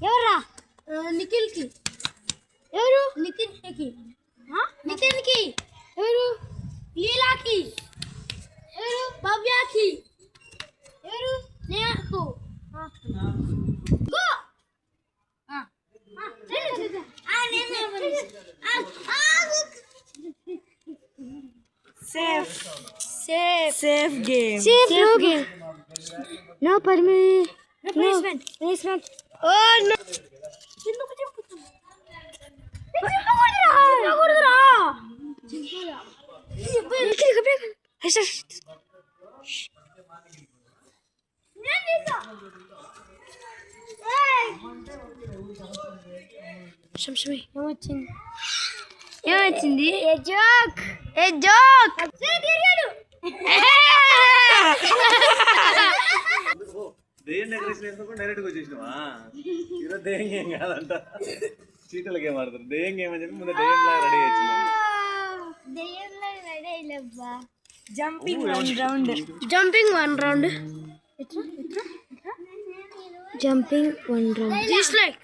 ఎవర్రా నిఖిల్కి ఎవరు నితిన్కి నితిన్కి ఎవరు లీలాకి ఎవరు భవ్యాకి ఎవరు నేహాకు go Safe game. No punishment. Oh no. ఏమొచ్చింది ఏ జోక్ దెయ్యం డెకరేషన్ వేసుకొని డైరెక్ట్గా వచ్చేసినావా? ఈరోజు దెయ్యం గేమ్ కాదంట, చీటల గేమ్ ఆడతారు. దెయ్యం గేమ్ అని చెప్పి ముందు దెయ్యం లాగా రెడీ వచ్చింది. Jumping one round. Just like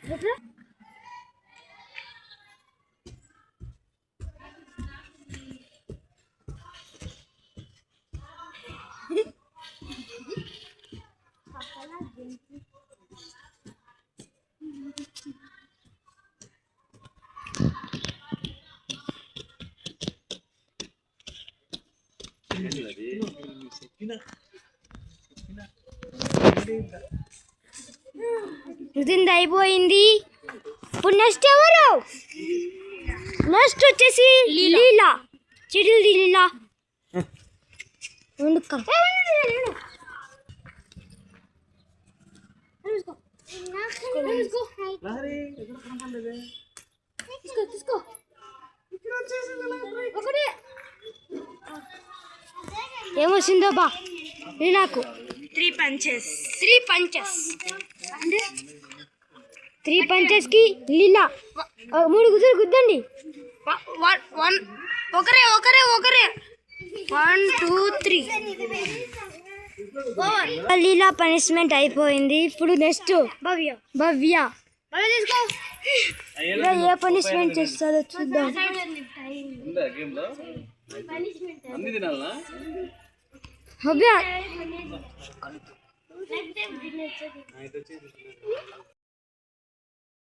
ఇది అయిపోయింది. ఇప్పుడు నెక్స్ట్ ఎవరు? నెక్స్ట్ వచ్చేసి లీలా చిడిల్ లీలా ఏమొచ్చిందో బా లీలాకు 3 punches. 3 punches కి లీలా 3 గుద్దులు గుద్దండి. ఒకరే 1 2 3 లీలా పనిష్మెంట్ అయిపోయింది. ఇప్పుడు నెక్స్ట్ భవ్య ఏ పనిష్మెంట్ చేస్తారో చూద్దాం. ఉందా గేమ్ లో అన్ని తినాలా? భవ్య